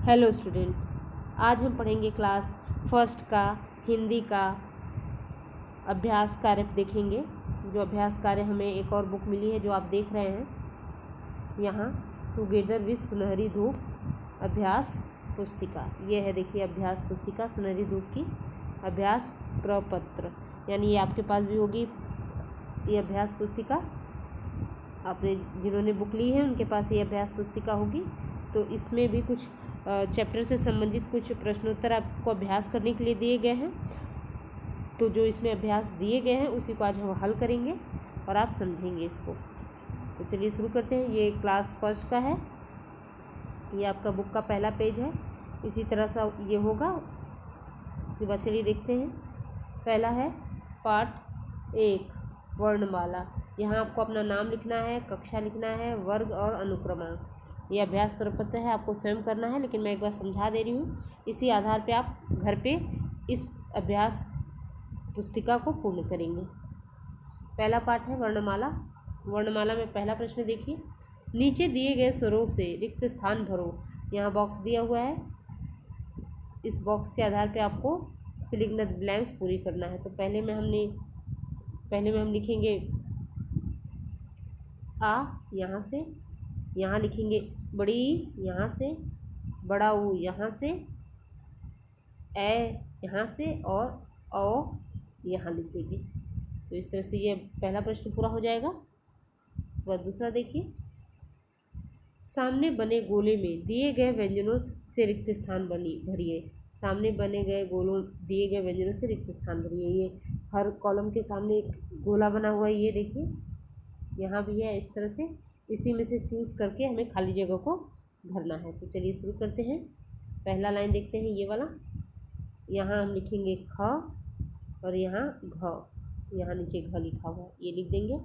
Hello student, आज हम पढ़ेंगे क्लास फर्स्ट का हिंदी का अभ्यास कार्य देखेंगे। जो अभ्यास कार्य हमें एक और बुक मिली है जो आप देख रहे हैं यहाँ, टुगेदर विद सुनहरी धूप अभ्यास पुस्तिका। ये है, देखिए, अभ्यास पुस्तिका सुनहरी धूप की अभ्यास प्रपत्र, यानी ये आपके पास भी होगी ये अभ्यास पुस्तिका। आपने जिन्होंने बुक ली है उनके पास ये अभ्यास पुस्तिका होगी। तो इसमें भी कुछ चैप्टर से संबंधित कुछ प्रश्नोत्तर आपको अभ्यास करने के लिए दिए गए हैं। तो जो इसमें अभ्यास दिए गए हैं उसी को आज हम हल करेंगे और आप समझेंगे इसको। तो चलिए शुरू करते हैं। ये क्लास फर्स्ट का है, ये आपका बुक का पहला पेज है। इसी तरह से ये होगा। उसके बाद चलिए देखते हैं। पहला है पाठ 1 वर्णमाला। यहाँ आपको अपना नाम लिखना है, कक्षा लिखना है, वर्ग और अनुक्रमांक। ये अभ्यास प्रपत्र है, आपको स्वयं करना है, लेकिन मैं एक बार समझा दे रही हूँ। इसी आधार पे आप घर पे इस अभ्यास पुस्तिका को पूर्ण करेंगे। पहला पाठ है वर्णमाला। वर्णमाला में पहला प्रश्न देखिए, नीचे दिए गए स्वरों से रिक्त स्थान भरो। यहाँ बॉक्स दिया हुआ है, इस बॉक्स के आधार पे आपको फिलिंग द ब्लैंक्स पूरी करना है। तो पहले में हम लिखेंगे आ, यहाँ से, यहाँ लिखेंगे बड़ी, यहाँ से बड़ा ऊ, यहाँ से ए, यहाँ से और औ यहाँ लिख देंगे। तो इस तरह से ये पहला प्रश्न पूरा हो जाएगा। उसके बाद दूसरा देखिए, सामने बने गोले में दिए गए व्यंजनों से रिक्त स्थान भरिए। सामने बने गए गोलों दिए गए व्यंजनों से रिक्त स्थान भरिए। ये हर कॉलम के सामने एक गोला बना हुआ है, ये देखिए, यहाँ भी है। इस तरह से इसी में से चूज़ करके हमें खाली जगह को भरना है। तो चलिए शुरू करते हैं। पहला लाइन देखते हैं, ये वाला। यहाँ हम लिखेंगे ख और यहाँ घ, यहाँ नीचे घ लिखा हुआ है, ये लिख देंगे।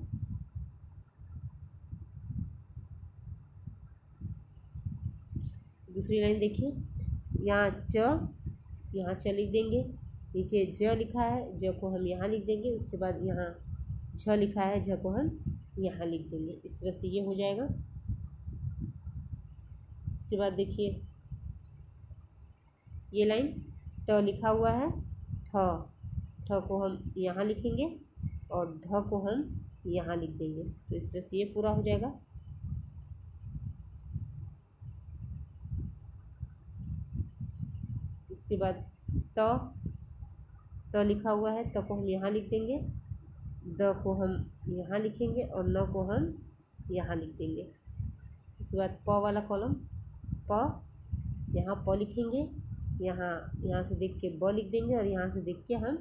दूसरी लाइन देखिए, यहाँ च, यहाँ च लिख देंगे। नीचे ज लिखा है, ज को हम यहाँ लिख देंगे। उसके बाद यहाँ झ लिखा है, झ को हम यहाँ लिख देंगे। इस तरह से ये हो जाएगा। उसके बाद देखिए ये लाइन ट लिखा हुआ है, ठ को हम यहाँ लिखेंगे और ढ को हम यहाँ लिख देंगे। तो इस तरह से ये पूरा हो जाएगा। उसके बाद त लिखा हुआ है, त को हम यहाँ लिख देंगे, द को हम यहाँ लिखेंगे और न को हम यहाँ लिख देंगे। उसके बाद प वाला कॉलम, प, यहाँ प लिखेंगे, यहाँ से देख के ब लिख देंगे और यहाँ से देख के हम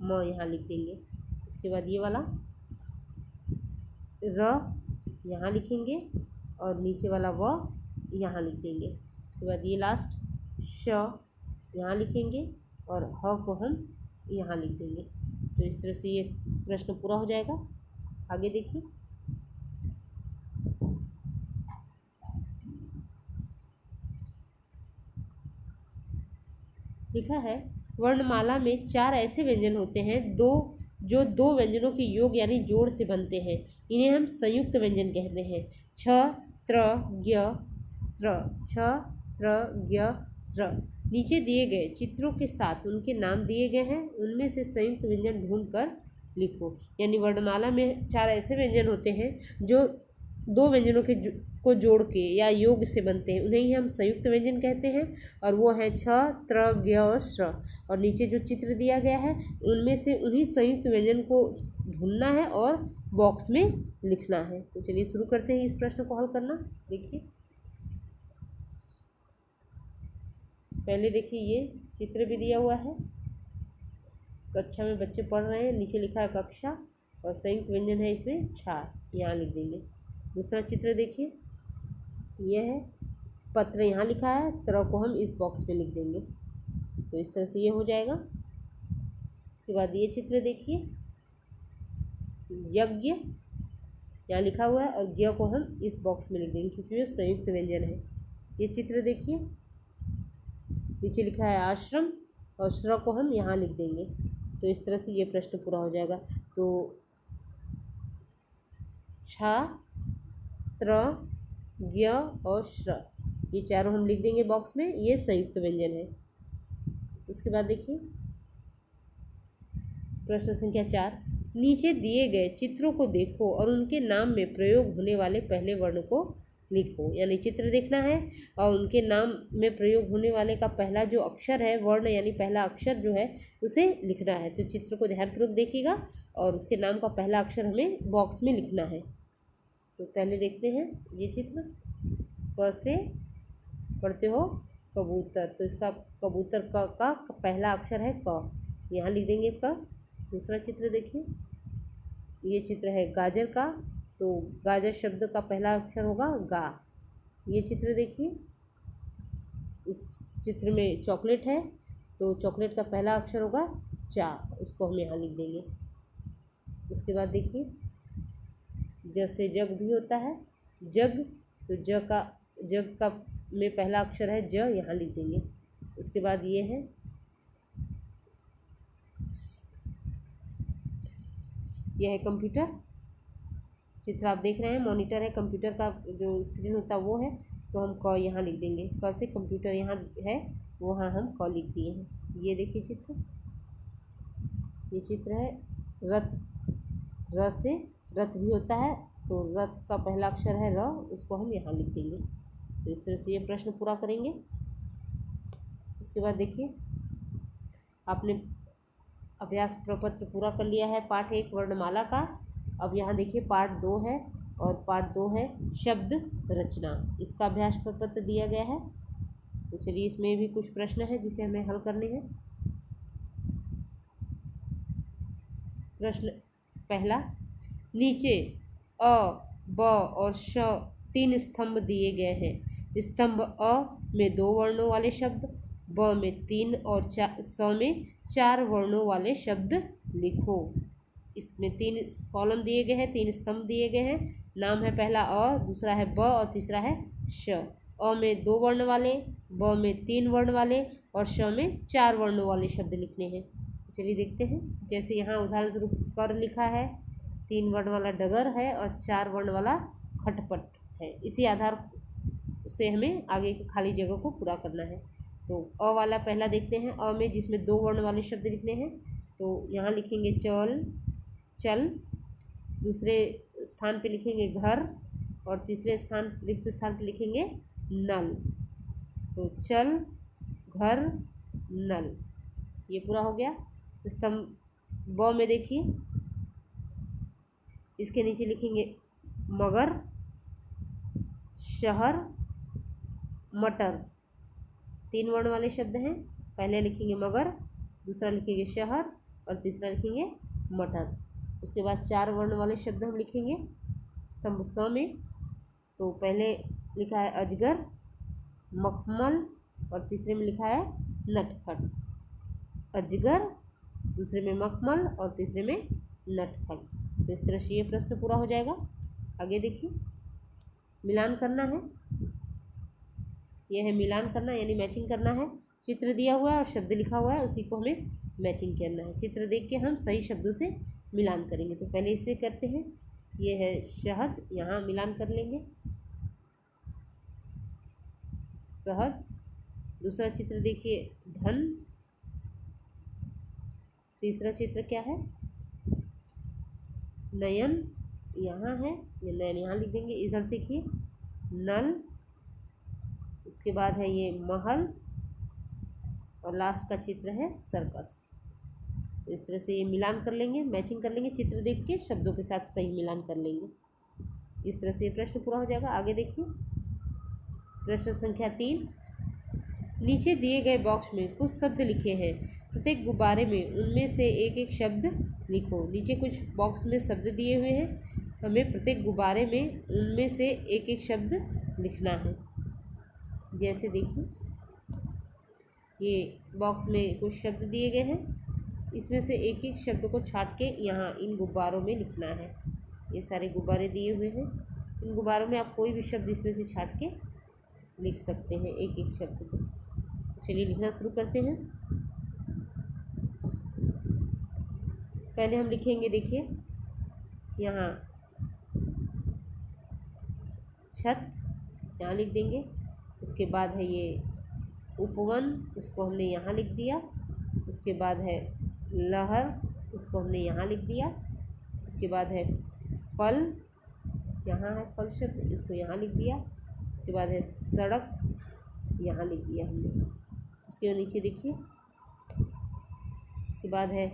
म यहाँ लिख देंगे। इसके बाद ये वाला र, यहाँ लिखेंगे और नीचे वाला व यहाँ लिख देंगे। उसके बाद ये लास्ट श, यहाँ लिखेंगे और ह को हम यहाँ लिख देंगे। तो इस तरह से ये प्रश्न पूरा हो जाएगा। आगे देखिए, लिखा है वर्णमाला में 4 ऐसे व्यंजन होते हैं जो दो व्यंजनों के योग यानी जोड़ से बनते हैं। इन्हें हम संयुक्त व्यंजन कहते हैं। छ, त्र, ज्ञ, स्र, छ, त्र, ज्ञ, स्र। नीचे दिए गए चित्रों के साथ उनके नाम दिए गए हैं, उनमें से संयुक्त व्यंजन ढूंढकर लिखो। यानी वर्णमाला में 4 ऐसे व्यंजन होते हैं जो दो व्यंजनों को जोड़ के या योग से बनते हैं, उन्हें ही हम संयुक्त व्यंजन कहते हैं। और वो है छ, त्र, ज्ञ और स्र। और नीचे जो चित्र दिया गया है उनमें से उन्हीं संयुक्त व्यंजन को ढूंढना है और बॉक्स में लिखना है। तो चलिए शुरू करते हैं इस प्रश्न को हल करना। देखिए, पहले देखिए ये चित्र भी दिया हुआ है, कक्षा में बच्चे पढ़ रहे हैं। नीचे लिखा है कक्षा और संयुक्त व्यंजन है इसमें छा, यहाँ लिख देंगे। दूसरा चित्र देखिए, यह है पत्र, यहाँ लिखा है, त्र को हम इस बॉक्स में लिख देंगे। तो इस तरह से ये हो जाएगा। उसके बाद ये चित्र देखिए, यज्ञ यहाँ लिखा हुआ है और ज्ञ को हम इस बॉक्स में लिख देंगे क्योंकि ये संयुक्त व्यंजन है। ये चित्र देखिए, नीचे लिखा है आश्रम और श्र को हम यहाँ लिख देंगे। तो इस तरह से ये प्रश्न पूरा हो जाएगा। तो छा, त्र, ज्ञ और श्र, ये चारों हम लिख देंगे बॉक्स में, ये संयुक्त व्यंजन है। उसके बाद देखिए प्रश्न संख्या 4, नीचे दिए गए चित्रों को देखो और उनके नाम में प्रयोग होने वाले पहले वर्ण को लिखो। यानी चित्र देखना है और उनके नाम में प्रयोग होने वाले का पहला जो अक्षर है, वर्ण यानी पहला अक्षर जो है, उसे लिखना है। तो चित्र को ध्यानपूर्वक देखिएगा और उसके नाम का पहला अक्षर हमें बॉक्स में लिखना है। तो पहले देखते हैं ये चित्र, क से पढ़ते हो कबूतर, तो इसका कबूतर का पहला अक्षर है क, यहाँ लिख देंगे क। दूसरा चित्र देखिए, ये चित्र है गाजर का, तो गाजर शब्द का पहला अक्षर होगा गा। ये चित्र देखिए, इस चित्र में चॉकलेट है, तो चॉकलेट का पहला अक्षर होगा चा, उसको हम यहाँ लिख देंगे। उसके बाद देखिए जैसे जग भी होता है, जग, तो जग का में पहला अक्षर है ज, यहाँ लिख देंगे। उसके बाद ये है, यह है कंप्यूटर, चित्र आप देख रहे हैं, मॉनिटर है, कंप्यूटर का जो स्क्रीन होता है वो है, तो हम क यहाँ लिख देंगे। क से कंप्यूटर यहाँ है, वहाँ हम क लिख दिए हैं। ये देखिए चित्र, ये चित्र है रथ, र से रथ भी होता है, तो रथ का पहला अक्षर है र, उसको हम यहाँ लिख देंगे। तो इस तरह से ये प्रश्न पूरा करेंगे। उसके बाद देखिए आपने अभ्यास प्रपत्र पूरा कर लिया है पाठ 1 वर्णमाला का। अब यहाँ देखिए पार्ट 2 है, और पार्ट 2 है शब्द रचना, इसका अभ्यास प्रपत्र दिया गया है। तो चलिए इसमें भी कुछ प्रश्न है जिसे हमें हल करने हैं। प्रश्न पहला, नीचे अ, ब और श 3 स्तंभ दिए गए हैं। स्तंभ अ में 2 वर्णों वाले शब्द, ब में 3 और स में 4 वर्णों वाले शब्द लिखो। इसमें 3 कॉलम दिए गए हैं, 3 स्तंभ दिए गए हैं। नाम है पहला अ, दूसरा है ब और तीसरा है श। अ में 2 वर्ण वाले, ब में 3 वर्ण वाले और श में 4 वर्णों वाले शब्द लिखने हैं। चलिए देखते हैं। जैसे यहाँ उदाहरण स्वरूप कर लिखा है, 3 वर्ण वाला डगर है और 4 वर्ण वाला खटपट है। इसी आधार से हमें आगे की खाली जगह को पूरा करना है। तो अ वाला पहला देखते हैं, अ में जिसमें 2 वर्ण वाले शब्द लिखने हैं। तो यहाँ लिखेंगे चल, चल, दूसरे स्थान पे लिखेंगे घर और तीसरे स्थान रिक्त स्थान पे लिखेंगे नल। तो चल, घर, नल, ये पूरा हो गया। स्तंभ ब में देखिए, इसके नीचे लिखेंगे मगर, शहर, मटर, 3 वर्ण वाले शब्द हैं। पहले लिखेंगे मगर, दूसरा लिखेंगे शहर और तीसरा लिखेंगे मटर। उसके बाद 4 वर्ण वाले शब्द हम लिखेंगे स्तंभ स में। तो पहले लिखा है अजगर, मखमल और तीसरे में लिखा है नटखट। अजगर, दूसरे में मखमल और तीसरे में नटखट। तो इस तरह से ये प्रश्न पूरा हो जाएगा। आगे देखिए, मिलान करना है। यह है मिलान करना, यानी मैचिंग करना है। चित्र दिया हुआ है और शब्द लिखा हुआ है, उसी को हमें मैचिंग करना है। चित्र देख के हम सही शब्दों से मिलान करेंगे। तो पहले इसे करते हैं। ये है शहद, यहाँ मिलान कर लेंगे शहद। दूसरा चित्र देखिए धन। तीसरा चित्र क्या है, नयन, यहाँ है, ये नयन यहाँ लिख देंगे। इधर देखिए नल, उसके बाद है ये महल और लास्ट का चित्र है सर्कस। तो इस तरह से ये मिलान कर लेंगे, मैचिंग कर लेंगे, चित्र देख के शब्दों के साथ सही मिलान कर लेंगे। इस तरह से ये प्रश्न पूरा हो जाएगा। आगे देखिए प्रश्न संख्या 3, नीचे दिए गए बॉक्स में कुछ शब्द लिखे हैं। प्रत्येक गुब्बारे में उनमें से एक एक शब्द लिखो। नीचे कुछ बॉक्स में शब्द दिए हुए हैं, हमें प्रत्येक गुब्बारे में उनमें से एक एक शब्द लिखना है। जैसे देखिए ये बॉक्स में कुछ शब्द दिए गए हैं, इसमें से एक एक शब्द को छांट के यहाँ इन गुब्बारों में लिखना है। ये सारे गुब्बारे दिए हुए हैं, इन गुब्बारों में आप कोई भी शब्द इसमें से छांट के लिख सकते हैं, एक एक शब्द को। चलिए लिखना शुरू करते हैं। पहले हम लिखेंगे, देखिए यहाँ छत, यहाँ लिख देंगे। उसके बाद है ये उपवन, उसको हमने यहाँ लिख दिया। उसके बाद है लहर, उसको हमने यहाँ लिख दिया। उसके बाद है फल, यहाँ है फल शब्द, इसको यहाँ लिख दिया। उसके बाद है सड़क, यहाँ लिख दिया हमने। उसके नीचे देखिए, उसके बाद है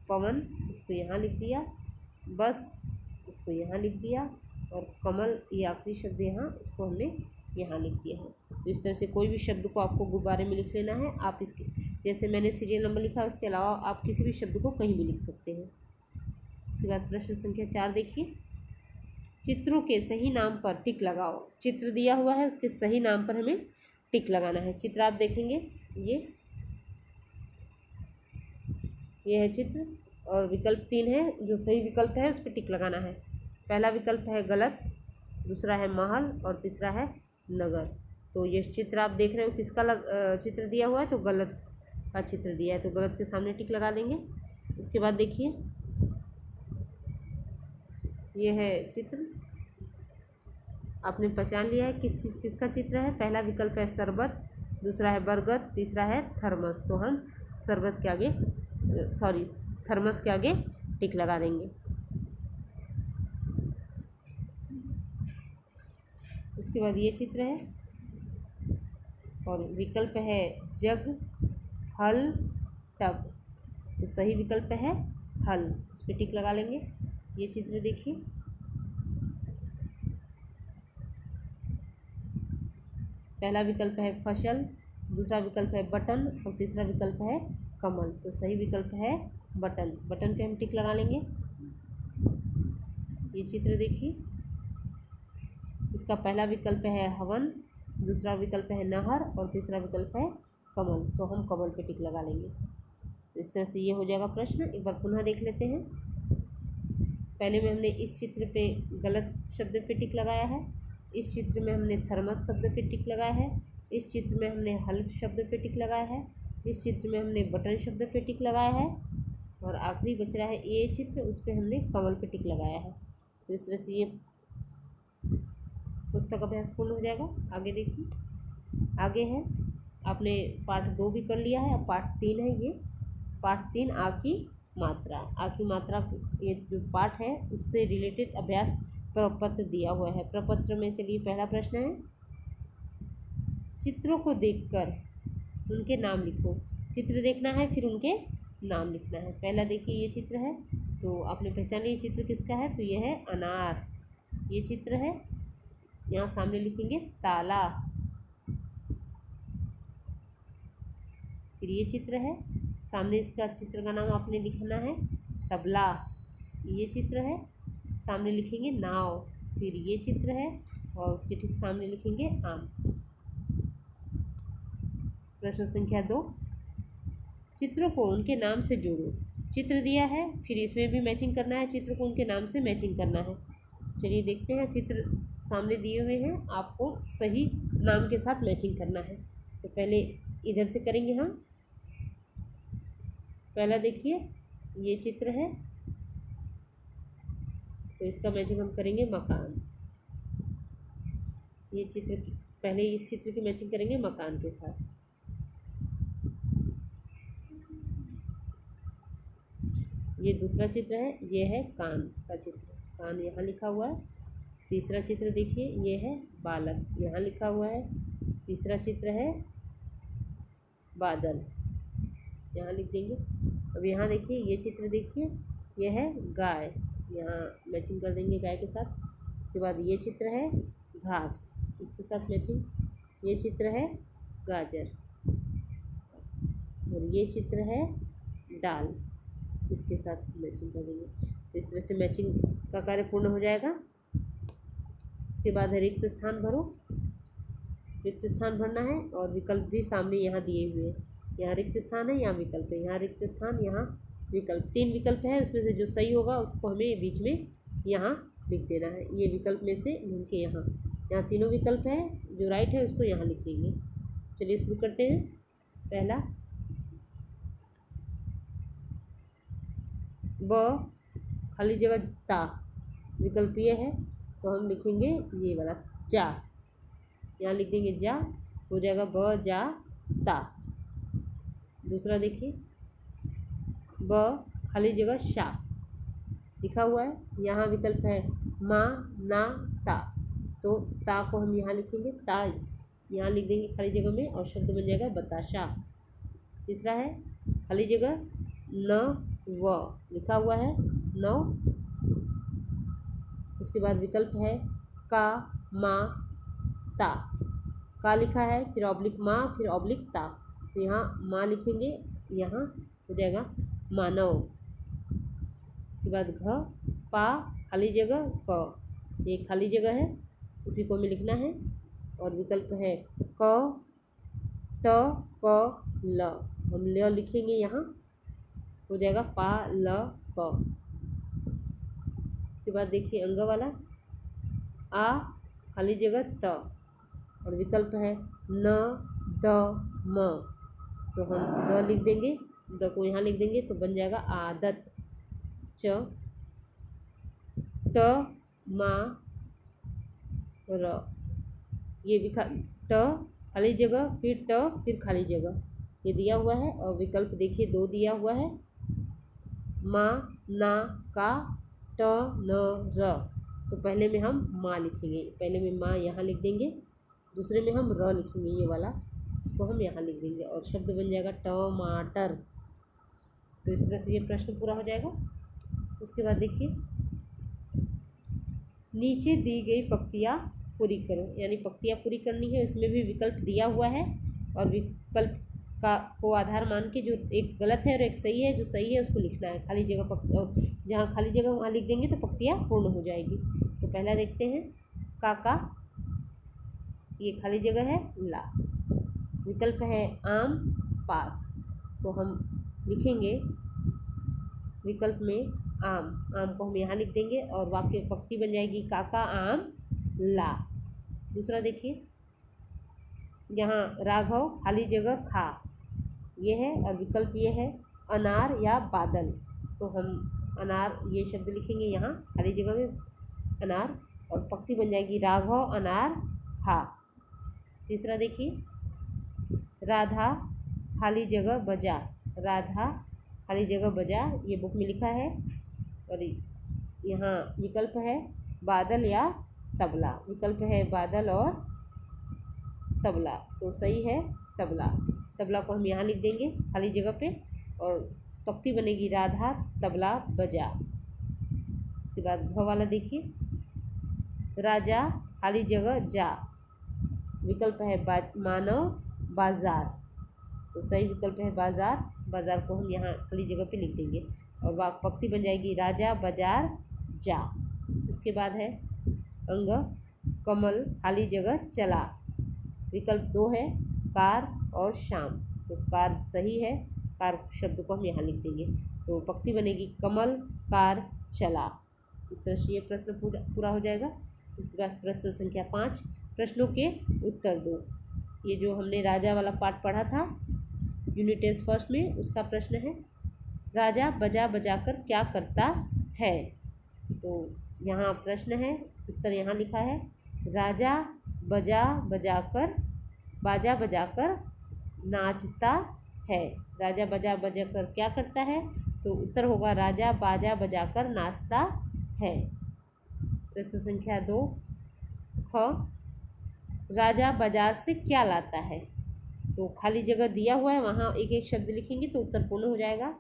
पवन, उसको यहाँ लिख दिया। बस, उसको यहाँ लिख दिया। और कमल, ये आखिरी शब्द यहाँ, उसको हमने यहाँ लिख दिया है। तो इस तरह से कोई भी शब्द को आपको गुब्बारे में लिख लेना है। आप इसके जैसे मैंने सीरियल नंबर लिखा है, उसके अलावा आप किसी भी शब्द को कहीं भी लिख सकते हैं। उसके बाद प्रश्न संख्या 4 देखिए, चित्रों के सही नाम पर टिक लगाओ। चित्र दिया हुआ है, उसके सही नाम पर हमें टिक लगाना है। चित्र आप देखेंगे, ये है चित्र, और विकल्प 3 है, जो सही विकल्प है उस पर टिक लगाना है। पहला विकल्प है गलत, दूसरा है महल, और तीसरा है नगर। तो ये चित्र आप देख रहे हो किसका चित्र दिया हुआ है, तो गलत का चित्र दिया है, तो गलत के सामने टिक लगा देंगे। उसके बाद देखिए, ये है चित्र, आपने पहचान लिया है किसका चित्र है। पहला विकल्प है शरबत, दूसरा है बरगद, तीसरा है थर्मस। तो हम शरबत के आगे थर्मस के आगे टिक लगा देंगे। उसके बाद ये चित्र है, और विकल्प है जग, हल, टब। तो सही विकल्प है हल, इस पर टिक लगा लेंगे। ये चित्र देखिए, पहला विकल्प है फसल, दूसरा विकल्प है बटन, और तीसरा विकल्प है कमल। तो सही विकल्प है बटन, बटन पे हम टिक लगा लेंगे। ये चित्र देखिए, इसका पहला विकल्प है हवन, दूसरा विकल्प है नहर, और तीसरा विकल्प है कमल। तो हम कमल पे टिक लगा लेंगे। तो इस तरह से ये हो जाएगा प्रश्न। एक बार पुनः देख लेते हैं। पहले में हमने इस चित्र पे गलत शब्द पे टिक लगाया है, इस चित्र में हमने थर्मस शब्द पे टिक लगाया है, इस चित्र में हमने हल शब्द पे टिक लगाया है, इस चित्र में हमने बटन शब्द पे टिक लगाया है, और आखिरी बच रहा है ये चित्र, उस पर हमने कमल पे टिक लगाया है। तो इस तरह से ये पुस्तक अभ्यास पूर्ण हो जाएगा। आगे देखिए, आगे है, आपने पाठ 2 भी कर लिया है, अब पाठ 3 है। ये पाठ 3 आ की मात्रा। आ की मात्रा, ये जो पाठ है उससे रिलेटेड अभ्यास प्रपत्र दिया हुआ है। प्रपत्र में चलिए पहला प्रश्न है, चित्रों को देखकर उनके नाम लिखो। चित्र देखना है, फिर उनके नाम लिखना है। पहला देखिए, ये चित्र है, तो आपने पहचान लिया चित्र किसका है, तो ये है अनार। ये चित्र है, यहाँ सामने लिखेंगे ताला। फिर ये चित्र है, सामने इसका चित्र का नाम आपने लिखना है तबला। ये चित्र है, सामने लिखेंगे नाव। फिर ये चित्र है, और उसके ठीक सामने लिखेंगे आम। प्रश्न संख्या 2, चित्रों को उनके नाम से जोड़ो। चित्र दिया है, फिर इसमें भी मैचिंग करना है, चित्र को उनके नाम से मैचिंग करना है। चलिए देखते हैं, चित्र सामने दिए हुए हैं, आपको सही नाम के साथ मैचिंग करना है। तो पहले इधर से करेंगे हम। पहला देखिए, ये चित्र है, तो इसका मैचिंग हम करेंगे मकान। ये चित्र पहले इस चित्र की मैचिंग करेंगे मकान के साथ। ये दूसरा चित्र है, ये है कान का चित्र, कान यहाँ लिखा हुआ है। तीसरा चित्र देखिए, ये है बालक, यहाँ लिखा हुआ है। तीसरा चित्र है बादल, यहाँ लिख देंगे। अब यहाँ देखिए, ये चित्र देखिए, ये है गाय, यहाँ मैचिंग कर देंगे गाय के साथ। उसके बाद ये चित्र है घास, इसके साथ मैचिंग। ये चित्र है गाजर, और ये चित्र है दाल, इसके साथ मैचिंग कर देंगे। तो इस तरह से मैचिंग का कार्य पूर्ण हो जाएगा। उसके बाद है रिक्त स्थान भरो। रिक्त स्थान भरना है, और विकल्प भी सामने यहाँ दिए हुए हैं। यहाँ रिक्त स्थान है, यहाँ विकल्प है, यहाँ रिक्त स्थान, यहाँ विकल्प। 3 विकल्प है, उसमें से जो सही होगा उसको हमें बीच में यहाँ लिख देना है। ये विकल्प में से ढूंढ के यहाँ तीनों विकल्प है, जो राइट है उसको यहाँ लिख देंगे। चलिए शुरू करते हैं। पहला, ब खाली जगह ता, विकल्प ये है, तो हम लिखेंगे ये वाला चा। यहाँ लिख देंगे जा, हो जाएगा ब जा ता। दूसरा देखिए ब खाली जगह शा लिखा हुआ है, यहाँ विकल्प है मा ना ता, तो ता को हम यहाँ लिखेंगे ता, यहाँ लिख देंगे खाली जगह में और शब्द बन जाएगा बताशा। तीसरा है खाली जगह न व लिखा हुआ है नौ। उसके बाद विकल्प है का मा ता, का लिखा है फिर ऑब्लिक मा फिर ऑब्लिक ता, तो यहाँ माँ लिखेंगे, यहाँ हो जाएगा मानव। उसके बाद घ पा खाली जगह क, ये खाली जगह है उसी को हमें लिखना है। और विकल्प है क ट क ल, हम ल लिखेंगे, यहाँ हो जाएगा पा ल क। उसके बाद देखिए अंग वाला आ खाली जगह त और विकल्प है न द म, तो हम द लिख देंगे, द को यहाँ लिख देंगे तो बन जाएगा आदत। च ट मा र, ये भी ट खाली जगह फिर ट फिर खाली जगह ये दिया हुआ है। और विकल्प देखिए दो दिया हुआ है मा ना का ट न र, तो पहले में हम माँ लिखेंगे, पहले में माँ यहाँ लिख देंगे, दूसरे में हम र लिखेंगे, ये वाला इसको हम यहाँ लिख देंगे और शब्द बन जाएगा टमाटर। तो इस तरह से ये प्रश्न पूरा हो जाएगा। उसके बाद देखिए नीचे दी गई पंक्तियाँ पूरी करो, यानी पंक्तियाँ पूरी करनी है, इसमें भी विकल्प दिया हुआ है और विकल्प का को आधार मान के जो एक गलत है और एक सही है, जो सही है उसको लिखना है। खाली जगह और जहाँ खाली जगह वहाँ लिख देंगे तो पंक्तियाँ पूर्ण हो जाएगी। तो पहला देखते हैं काका, ये खाली जगह है ला, विकल्प है आम पास, तो हम लिखेंगे विकल्प में आम, आम को हम यहाँ लिख देंगे और वाक्य पंक्ति बन जाएगी काका आम ला। दूसरा देखिए यहाँ राघव खाली जगह खा, ये है और विकल्प ये है अनार या बादल, तो हम अनार ये शब्द लिखेंगे यहाँ खाली जगह में अनार और पंक्ति बन जाएगी राघव अनार खा। तीसरा देखिए राधा खाली जगह बजा, राधा खाली जगह बजा, ये बुक में लिखा है और यहाँ विकल्प है बादल या तबला, विकल्प है बादल और तबला, तो सही है तबला। तबला को हम यहाँ लिख देंगे खाली जगह पे और पंक्ति बनेगी राधा तबला बजा। उसके बाद घ वाला देखिए राजा खाली जगह जा, विकल्प है मानव बाजार, तो सही विकल्प है बाजार, बाजार को हम यहाँ खाली जगह पे लिख देंगे और वाक पंक्ति बन जाएगी राजा बाजार जा। उसके बाद है अंग कमल खाली जगह चला, विकल्प दो है कार और शाम, तो कार सही है, कार शब्द को हम यहाँ लिख देंगे, तो पंक्ति बनेगी कमल कार चला। इस तरह से ये प्रश्न पूरा हो जाएगा। उसके बाद प्रश्न संख्या 5, प्रश्नों के उत्तर दो। ये जो हमने राजा वाला पाठ पढ़ा था यूनिट टेस्ट फर्स्ट में, उसका प्रश्न है राजा बजा बजाकर क्या करता है, तो यहाँ प्रश्न है, उत्तर यहाँ लिखा है राजा बजा बजाकर बाजा बजाकर नाचता है, राजा बजा बजाकर क्या करता है, तो उत्तर होगा राजा बाजा बजाकर नाचता है। प्रश्न संख्या 2 ख राजा बाजार से क्या लाता है, तो खाली जगह दिया हुआ है वहाँ एक एक शब्द लिखेंगे तो उत्तर पूर्ण हो जाएगा।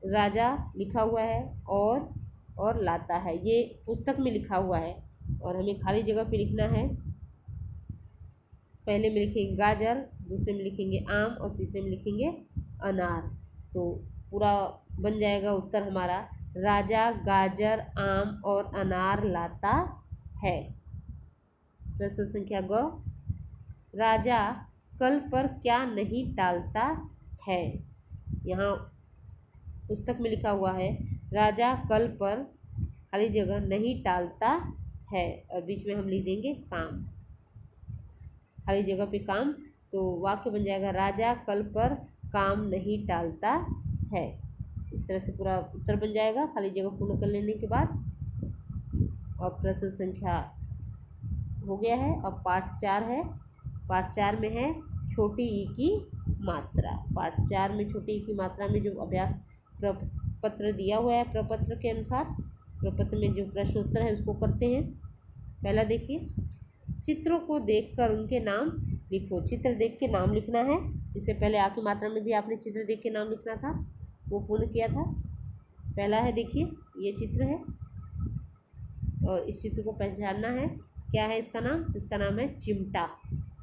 राजा लिखा हुआ है और लाता है, ये पुस्तक में लिखा हुआ है और हमें खाली जगह पे लिखना है। पहले में लिखेंगे गाजर, दूसरे में लिखेंगे आम और तीसरे में लिखेंगे अनार, तो पूरा बन जाएगा उत्तर हमारा राजा गाजर आम और अनार लाता है। प्रश्न संख्या ग राजा कल पर क्या नहीं टालता है, यहाँ पुस्तक में लिखा हुआ है राजा कल पर खाली जगह नहीं टालता है और बीच में हम लिख देंगे काम, खाली जगह पे काम, तो वाक्य बन जाएगा राजा कल पर काम नहीं टालता है। इस तरह से पूरा उत्तर बन जाएगा खाली जगह पूर्ण कर लेने के बाद। और प्रश्न संख्या हो गया है। अब पाठ 4 है। पाठ 4 में है छोटी ई की मात्रा। पाठ 4 में छोटी ई की मात्रा में जो अभ्यास प्रपत्र दिया हुआ है, प्रपत्र के अनुसार प्रपत्र में जो प्रश्न उत्तर है उसको करते हैं। पहला देखिए, चित्रों को देखकर उनके नाम लिखो। चित्र देख के नाम लिखना है। इससे पहले आ की मात्रा में भी आपने चित्र देख के नाम लिखना था, वो पूर्ण किया था। पहला है, देखिए ये चित्र है और इस चित्र को पहचानना है। क्या है इसका नाम? इसका नाम है चिमटा।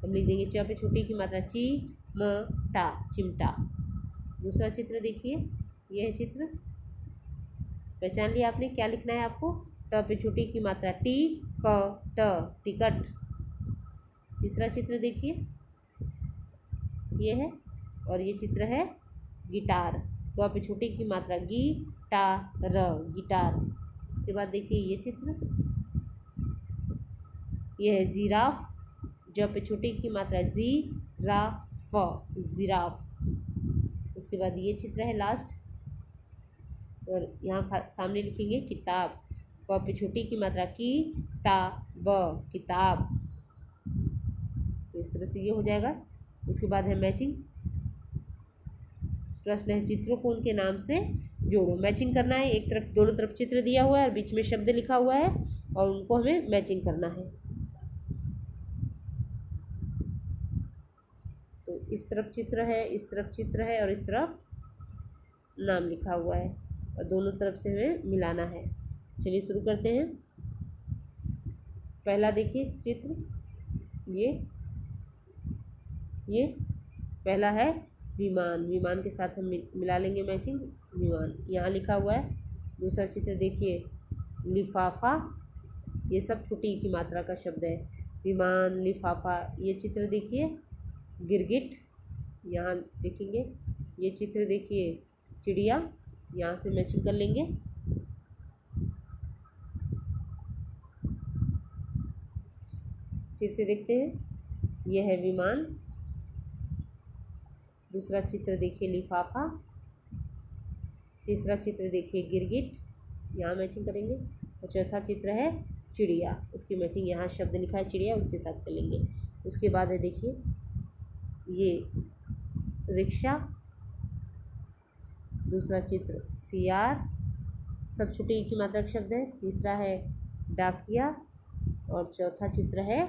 हम लिख देंगे च पे छोटी की मात्रा ची म टा, चिमटा। दूसरा चित्र देखिए, यह है चित्र, पहचान लिया आपने। क्या लिखना है आपको? ट पे छोटी की मात्रा टी क ट, टिकट। तीसरा चित्र देखिए, ये है और ये चित्र है गिटार। ग पे छोटी की मात्रा गी टा र, गिटार। उसके बाद देखिए ये चित्र, ये है जिराफ। ज पे छोटी की मात्रा जी रा फ, जिराफ। उसके बाद ये चित्र है लास्ट, और यहाँ सामने लिखेंगे किताब। क पे छोटी की मात्रा की ता ब, किताब। तो इस तरह से ये हो जाएगा। उसके बाद है मैचिंग। प्रश्न है चित्रों को उनके नाम से जोड़ो। मैचिंग करना है। एक तरफ, दोनों तरफ चित्र दिया हुआ है और बीच में शब्द लिखा हुआ है और उनको हमें मैचिंग करना है। तो इस तरफ चित्र है, इस तरफ चित्र है और इस तरफ नाम लिखा हुआ है और दोनों तरफ से हमें मिलाना है। चलिए शुरू करते हैं। पहला देखिए चित्र, ये पहला है विमान। विमान के साथ हम मिला लेंगे मैचिंग, विमान यहाँ लिखा हुआ है। दूसरा चित्र देखिए लिफाफा, ये सब छोटी ई की मात्रा का शब्द है। विमान, लिफाफा। ये चित्र देखिए गिरगिट, यहाँ देखेंगे। ये चित्र देखिए चिड़िया, यहाँ से मैचिंग कर लेंगे। फिर से देखते हैं, यह है विमान। दूसरा चित्र देखिए लिफाफा। तीसरा चित्र देखिए गिरगिट, यहाँ मैचिंग करेंगे। और चौथा चित्र है चिड़िया, उसकी मैचिंग यहाँ शब्द लिखा है चिड़िया, उसके साथ कर लेंगे। उसके बाद है देखिए ये रिक्शा। दूसरा चित्र सियार, सब छोटी ई की मात्रा का शब्द है। तीसरा है डाकिया और चौथा चित्र है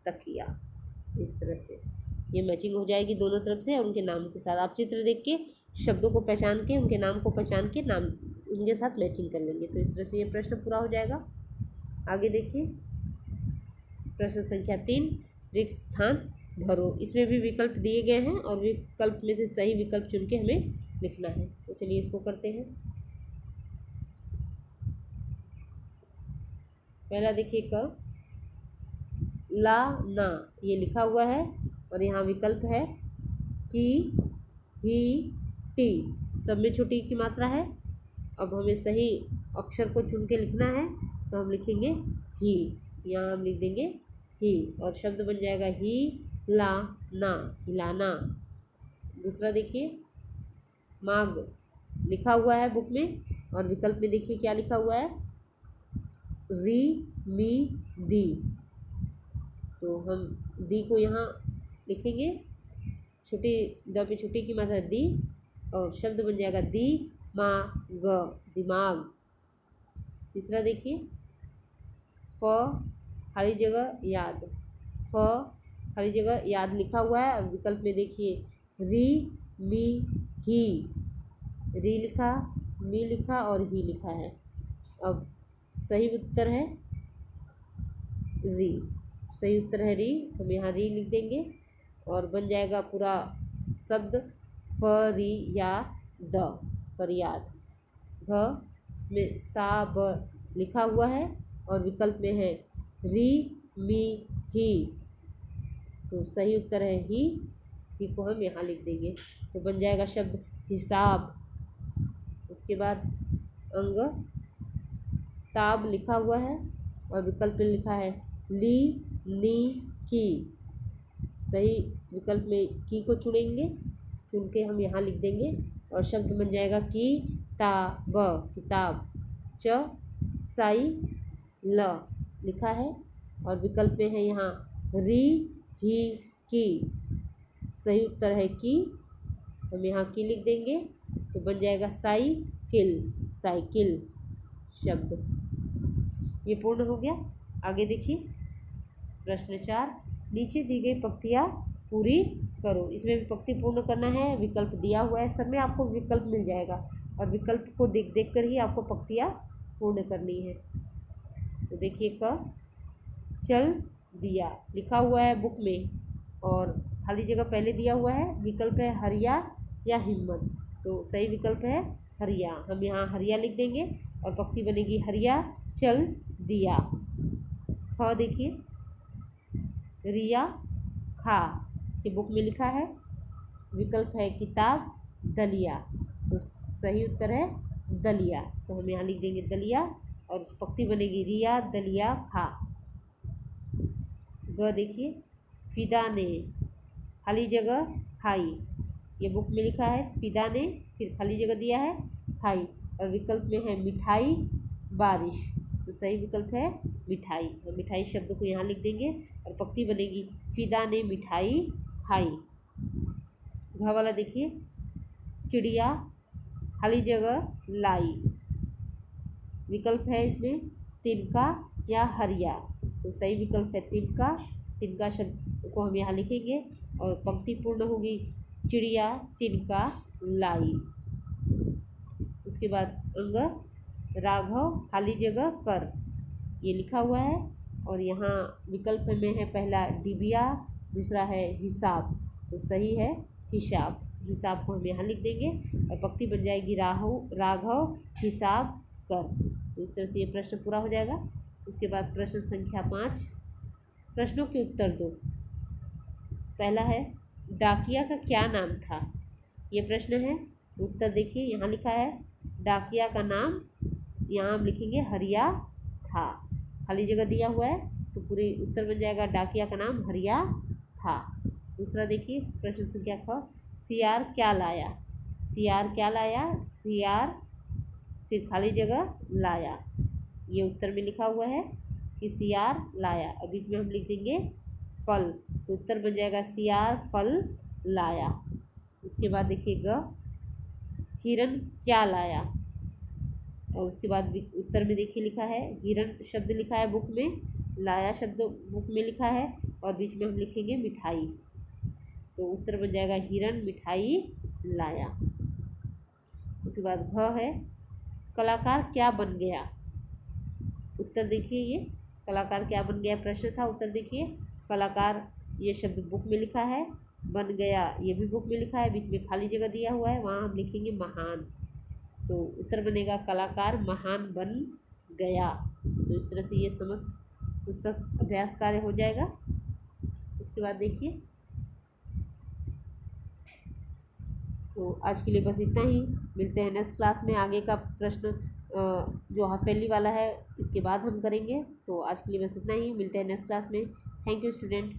तकिया। इस तरह से ये मैचिंग हो जाएगी दोनों तरफ से और उनके नाम के साथ। आप चित्र देख के शब्दों को पहचान के, उनके नाम को पहचान के नाम उनके साथ मैचिंग कर लेंगे। तो इस तरह से ये प्रश्न पूरा हो जाएगा। आगे देखिए प्रश्न संख्या 3, रिक्त स्थान भरो। इसमें भी विकल्प दिए गए हैं और विकल्प में से सही विकल्प चुन के हमें लिखना है। तो चलिए इसको करते हैं। पहला देखिए क, ला ना, ये लिखा हुआ है और यहाँ विकल्प है कि, ही, टी, सब में छोटी की मात्रा है। अब हमें सही अक्षर को चुन के लिखना है, तो हम लिखेंगे ही। यहाँ हम लिख देंगे ही और शब्द बन जाएगा ही ला ना, हिलाना। दूसरा देखिए माग, लिखा हुआ है बुक में और विकल्प में देखिए क्या लिखा हुआ है, री मी दी। तो हम दी को यहाँ लिखेंगे, छोटी द पे छोटी की मात्रा दी और शब्द बन जाएगा दी मा ग, दिमाग। तीसरा देखिए फ, खाली जगह याद। फ, खाली जगह याद लिखा हुआ है और विकल्प में देखिए री मी ही, री लिखा, मी लिखा और ही लिखा है। अब सही उत्तर है री, सही उत्तर है री। हम यहाँ री लिख देंगे और बन जाएगा पूरा शब्द फरियाद, फरियाद। घ, इसमें सा ब लिखा हुआ है और विकल्प में है री मी ही, तो सही उत्तर है ही को हम यहाँ लिख देंगे। तो बन जाएगा शब्द हिसाब। उसके बाद अंग, ताब लिखा हुआ है और विकल्प में लिखा है ली नी की, सही विकल्प में की को चुनेंगे, चुन के हम यहाँ लिख देंगे और शब्द बन जाएगा की ता ब, किताब। च साई ल लिखा है और विकल्प में है यहाँ री, ही, की। सही उत्तर है की। हम यहाँ की लिख देंगे तो बन जाएगा साइकिल, साइकिल शब्द। ये पूर्ण हो गया। आगे देखिए प्रश्न 4, नीचे दी गई पंक्तियाँ पूरी करो। इसमें भी पंक्ति पूर्ण करना है, विकल्प दिया हुआ है, सब में आपको विकल्प मिल जाएगा और विकल्प को देख देख कर ही आपको पंक्तियाँ पूर्ण करनी है। तो देखिए क, चल दिया लिखा हुआ है बुक में और खाली जगह पहले दिया हुआ है, विकल्प है हरिया या हिम्मत। तो सही विकल्प है हरिया। हम यहाँ हरिया लिख देंगे और पंक्ति बनेगी हरिया चल दिया। ख देखिए रिया खा, ये बुक में लिखा है, विकल्प है किताब दलिया। तो सही उत्तर है दलिया। तो हम यहाँ लिख देंगे दलिया और पंक्ति बनेगी रिया दलिया खा। ग देखिए फिदा ने, खाली जगह खाई, ये बुक में लिखा है फिदा ने, फिर खाली जगह दिया है खाई और विकल्प में है मिठाई बारिश। तो सही विकल्प है मिठाई। और मिठाई शब्द को यहाँ लिख देंगे और पंक्ति बनेगी फिदा ने मिठाई खाई। घ वाला देखिए चिड़िया खाली जगह लाई, विकल्प है इसमें तिनका या हरिया। तो सही विकल्प है तिनका। तिनका शब्द को हम यहाँ लिखेंगे और पंक्ति पूर्ण होगी चिड़िया तिनका लाई। उसके बाद अंग राघव खाली जगह कर, ये लिखा हुआ है और यहाँ विकल्प में है पहला डिबिया, दूसरा है हिसाब। तो सही है हिसाब। हिसाब को हम यहाँ लिख देंगे और पंक्ति बन जाएगी राघव हिसाब कर। तो इस तरह से ये प्रश्न पूरा हो जाएगा। उसके बाद प्रश्न संख्या 5, प्रश्नों के उत्तर दो। पहला है डाकिया का क्या नाम था, ये प्रश्न है। उत्तर देखिए यहाँ लिखा है डाकिया का नाम, यहाँ हम लिखेंगे हरिया था, खाली जगह दिया हुआ है तो पूरी उत्तर बन जाएगा डाकिया का नाम हरिया था। दूसरा देखिए प्रश्न संख्या ख, सियार क्या लाया। सियार क्या लाया, सियार फिर खाली जगह लाया, ये उत्तर में लिखा हुआ है कि सियार लाया और बीच में हम लिख देंगे फल। तो उत्तर बन जाएगा सियार फल लाया। उसके बाद देखिए ग, हिरन क्या लाया और उसके बाद उत्तर में देखिए लिखा है हिरन शब्द लिखा है बुक में, लाया शब्द बुक में लिखा है और बीच में हम लिखेंगे मिठाई। तो उत्तर बन जाएगा हिरन मिठाई लाया। उसके बाद घ है कलाकार क्या बन गया। उत्तर देखिए ये कलाकार क्या बन गया प्रश्न था। उत्तर देखिए कलाकार ये शब्द बुक में लिखा है, बन गया ये भी बुक में लिखा है, बीच में खाली जगह दिया हुआ है, वहाँ हम लिखेंगे महान। तो उत्तर बनेगा कलाकार महान बन गया। तो इस तरह से ये समस्त पुस्तक अभ्यास कार्य हो जाएगा। उसके बाद देखिए तो आज के लिए बस इतना ही। मिलते हैं नेक्स्ट क्लास में। आगे का प्रश्न जो हाफेली वाला है इसके बाद हम करेंगे। तो आज के लिए बस इतना ही। मिलते हैं नेक्स्ट क्लास में। Thank you student.